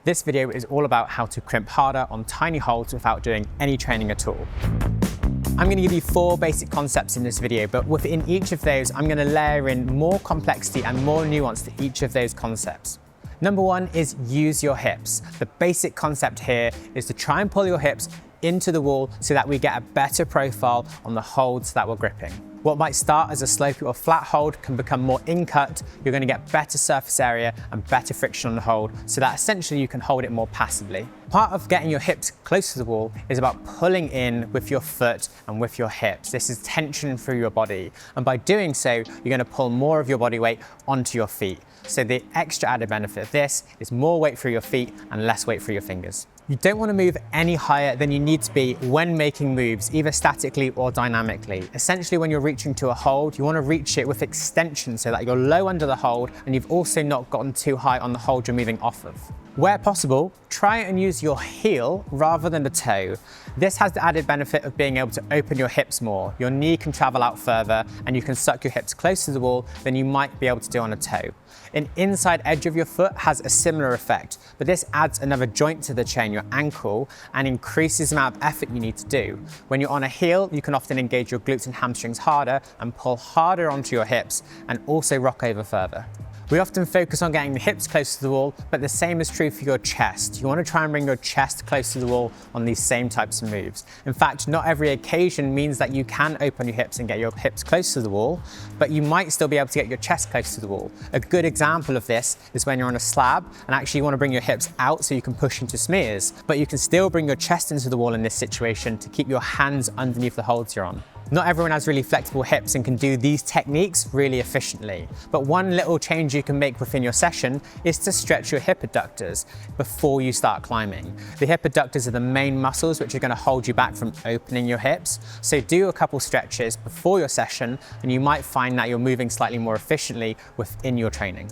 This video is all about how to crimp harder on tiny holds without doing any training at all. I'm going to give you 4 basic concepts in this video, but within each of those, I'm going to layer in more complexity and more nuance to each of those concepts. Number 1 is use your hips. The basic concept here is to try and pull your hips into the wall so that we get a better profile on the holds that we're gripping. What might start as a slopey or flat hold can become more in-cut. You're going to get better surface area and better friction on the hold so that essentially you can hold it more passively. Part of getting your hips close to the wall is about pulling in with your foot and with your hips. This is tension through your body. And by doing so, you're going to pull more of your body weight onto your feet. So the extra added benefit of this is more weight through your feet and less weight through your fingers. You don't want to move any higher than you need to be when making moves, either statically or dynamically. Essentially, when you're reaching to a hold, you want to reach it with extension so that you're low under the hold and you've also not gotten too high on the hold you're moving off of. Where possible, try and use your heel rather than the toe. This has the added benefit of being able to open your hips more. Your knee can travel out further and you can suck your hips closer to the wall than you might be able to do on a toe. An inside edge of your foot has a similar effect, but this adds another joint to the chain, your ankle, and increases the amount of effort you need to do. When you're on a heel, you can often engage your glutes and hamstrings harder and pull harder onto your hips and also rock over further. We often focus on getting the hips close to the wall, but the same is true for your chest. You want to try and bring your chest close to the wall on these same types of moves. In fact, not every occasion means that you can open your hips and get your hips close to the wall, but you might still be able to get your chest close to the wall. A good example of this is when you're on a slab and actually you want to bring your hips out so you can push into smears, but you can still bring your chest into the wall in this situation to keep your hands underneath the holds you're on. Not everyone has really flexible hips and can do these techniques really efficiently. But one little change you can make within your session is to stretch your hip adductors before you start climbing. The hip adductors are the main muscles which are going to hold you back from opening your hips. So do a couple stretches before your session and you might find that you're moving slightly more efficiently within your training.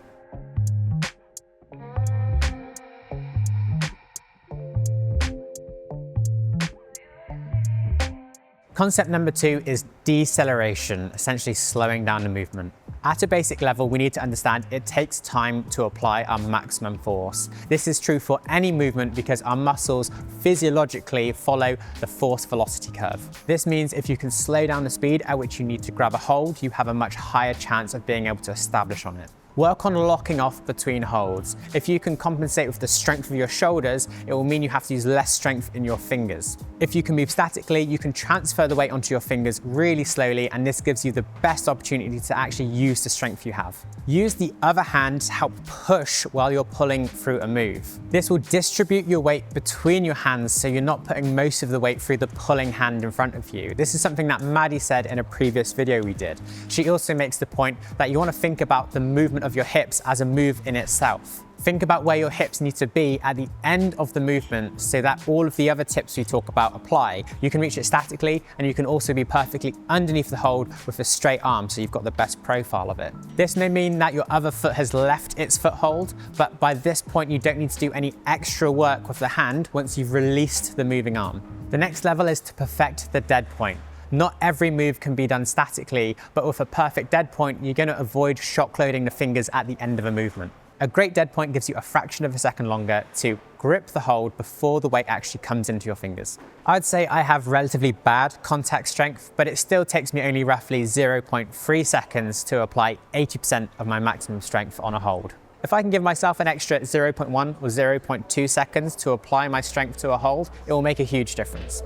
Concept number 2 is deceleration, essentially slowing down the movement. At a basic level, we need to understand it takes time to apply our maximum force. This is true for any movement because our muscles physiologically follow the force-velocity curve. This means if you can slow down the speed at which you need to grab a hold, you have a much higher chance of being able to establish on it. Work on locking off between holds. If you can compensate with the strength of your shoulders, it will mean you have to use less strength in your fingers. If you can move statically, you can transfer the weight onto your fingers really slowly, and this gives you the best opportunity to actually use the strength you have. Use the other hand to help push while you're pulling through a move. This will distribute your weight between your hands so you're not putting most of the weight through the pulling hand in front of you. This is something that Maddie said in a previous video we did. She also makes the point that you want to think about the movement of your hips as a move in itself. Think about where your hips need to be at the end of the movement so that all of the other tips we talk about apply. You can reach it statically and you can also be perfectly underneath the hold with a straight arm so you've got the best profile of it. This may mean that your other foot has left its foothold, but by this point you don't need to do any extra work with the hand once you've released the moving arm. The next level is to perfect the dead point. Not every move can be done statically, but with a perfect dead point, you're going to avoid shock loading the fingers at the end of a movement. A great dead point gives you a fraction of a second longer to grip the hold before the weight actually comes into your fingers. I'd say I have relatively bad contact strength, but it still takes me only roughly 0.3 seconds to apply 80% of my maximum strength on a hold. If I can give myself an extra 0.1 or 0.2 seconds to apply my strength to a hold, it will make a huge difference.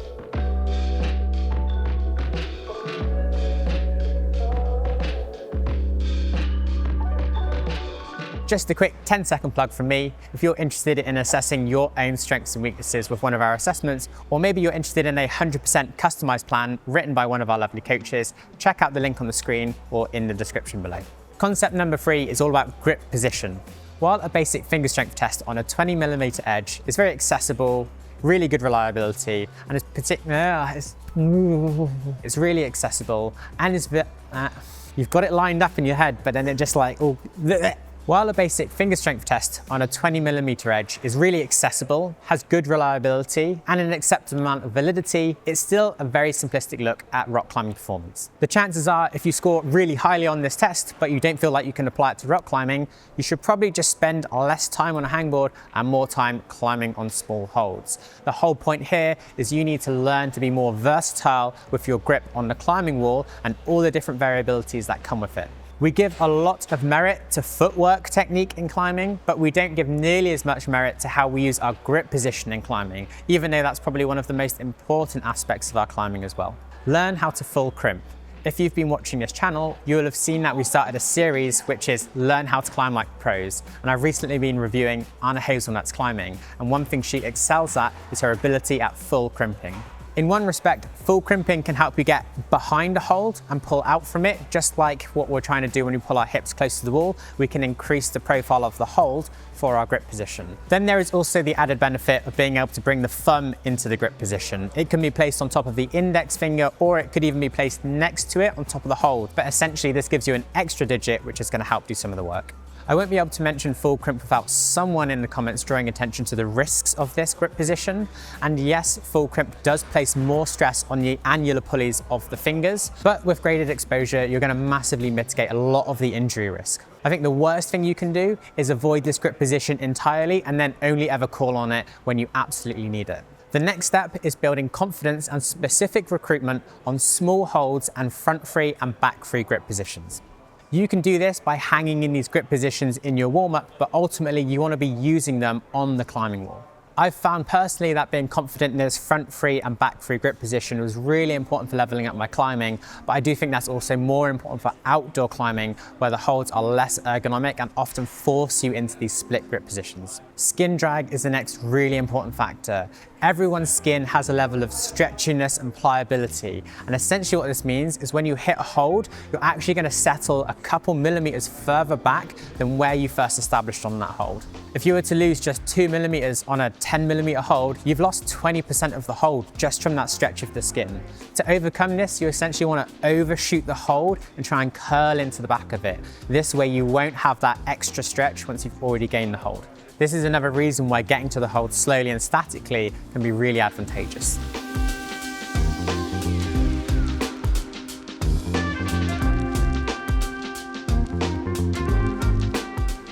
Just a quick 10-second plug from me. If you're interested in assessing your own strengths and weaknesses with one of our assessments, or maybe you're interested in a 100% customized plan written by one of our lovely coaches, check out the link on the screen or in the description below. Concept number 3 is all about grip position. While a basic finger strength test on a 20mm edge is very accessible, really good reliability, and it's really accessible, and you've got it lined up in your head, but then it just like, While a basic finger strength test on a 20mm edge is really accessible, has good reliability, and an acceptable amount of validity, it's still a very simplistic look at rock climbing performance. The chances are, if you score really highly on this test, but you don't feel like you can apply it to rock climbing, you should probably just spend less time on a hangboard and more time climbing on small holds. The whole point here is you need to learn to be more versatile with your grip on the climbing wall and all the different variabilities that come with it. We give a lot of merit to footwork technique in climbing, but we don't give nearly as much merit to how we use our grip position in climbing, even though that's probably one of the most important aspects of our climbing as well. Learn how to full crimp. If you've been watching this channel, you will have seen that we started a series which is Learn How to Climb Like Pros, and I've recently been reviewing Anna Hazelnut's climbing, and one thing she excels at is her ability at full crimping. In one respect, full crimping can help you get behind a hold and pull out from it, just like what we're trying to do when we pull our hips close to the wall. We can increase the profile of the hold for our grip position. Then there is also the added benefit of being able to bring the thumb into the grip position. It can be placed on top of the index finger, or it could even be placed next to it on top of the hold. But essentially this gives you an extra digit, which is going to help do some of the work. I won't be able to mention full crimp without someone in the comments drawing attention to the risks of this grip position. And yes, full crimp does place more stress on the annular pulleys of the fingers, but with graded exposure, you're going to massively mitigate a lot of the injury risk. I think the worst thing you can do is avoid this grip position entirely and then only ever call on it when you absolutely need it. The next step is building confidence and specific recruitment on small holds and front free and back free grip positions. You can do this by hanging in these grip positions in your warm-up, but ultimately you want to be using them on the climbing wall. I've found personally that being confident in this front free and back free grip position was really important for leveling up my climbing, but I do think that's also more important for outdoor climbing, where the holds are less ergonomic and often force you into these split grip positions. Skin drag is the next really important factor. Everyone's skin has a level of stretchiness and pliability, and essentially what this means is when you hit a hold, you're actually going to settle a couple millimeters further back than where you first established on that hold. If you were to lose just 2 millimeters on a 10mm hold, you've lost 20% of the hold just from that stretch of the skin. To overcome this, you essentially want to overshoot the hold and try and curl into the back of it. This way you won't have that extra stretch once you've already gained the hold. This is another reason why getting to the hold slowly and statically can be really advantageous.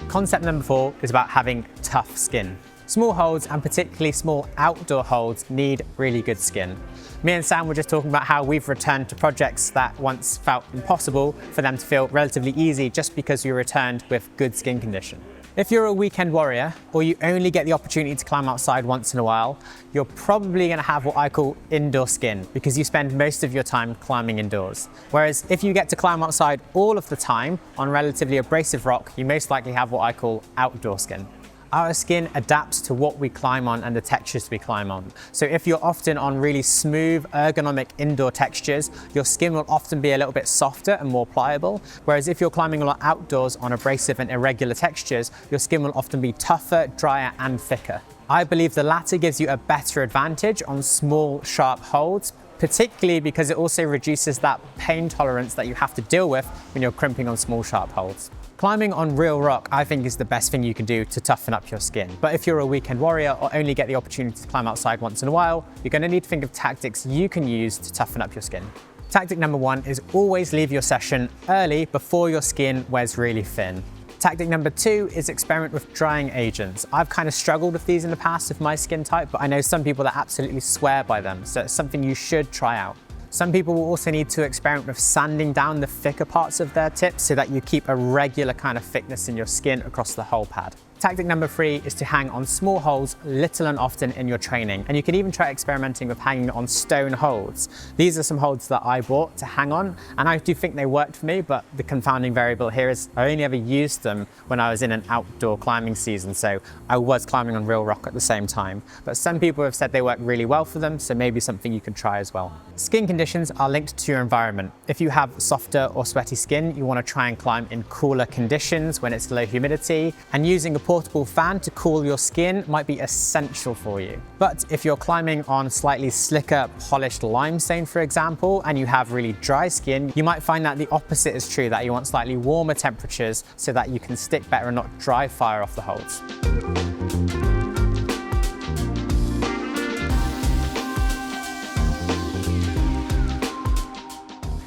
Concept number 4 is about having tough skin. Small holds, and particularly small outdoor holds, need really good skin. Me and Sam were just talking about how we've returned to projects that once felt impossible for them to feel relatively easy just because we returned with good skin condition. If you're a weekend warrior, or you only get the opportunity to climb outside once in a while, you're probably going to have what I call indoor skin, because you spend most of your time climbing indoors. Whereas if you get to climb outside all of the time on relatively abrasive rock, you most likely have what I call outdoor skin. Our skin adapts to what we climb on and the textures we climb on. So if you're often on really smooth, ergonomic indoor textures, your skin will often be a little bit softer and more pliable. Whereas if you're climbing a lot outdoors on abrasive and irregular textures, your skin will often be tougher, drier, and thicker. I believe the latter gives you a better advantage on small, sharp holds, particularly because it also reduces that pain tolerance that you have to deal with when you're crimping on small, sharp holds. Climbing on real rock, I think, is the best thing you can do to toughen up your skin. But if you're a weekend warrior or only get the opportunity to climb outside once in a while, you're going to need to think of tactics you can use to toughen up your skin. Tactic number 1 is always leave your session early before your skin wears really thin. Tactic number 2 is experiment with drying agents. I've kind of struggled with these in the past with my skin type, but I know some people that absolutely swear by them, so it's something you should try out. Some people will also need to experiment with sanding down the thicker parts of their tips so that you keep a regular kind of thickness in your skin across the whole pad. Tactic number 3 is to hang on small holds little and often in your training, and you can even try experimenting with hanging on stone holds. These are some holds that I bought to hang on, and I do think they worked for me, but the confounding variable here is I only ever used them when I was in an outdoor climbing season, so I was climbing on real rock at the same time. But some people have said they work really well for them, so maybe something you can try as well. Skin conditions are linked to your environment. If you have softer or sweaty skin, you want to try and climb in cooler conditions when it's low humidity, and using a portable fan to cool your skin might be essential for you. But if you're climbing on slightly slicker, polished limestone, for example, and you have really dry skin, you might find that the opposite is true, that you want slightly warmer temperatures so that you can stick better and not dry fire off the holds.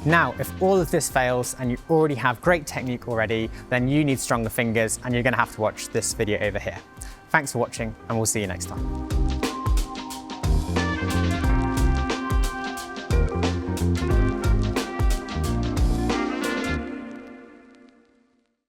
Now, if all of this fails and you already have great technique already, then you need stronger fingers and you're going to have to watch this video over here. Thanks for watching, and we'll see you next time.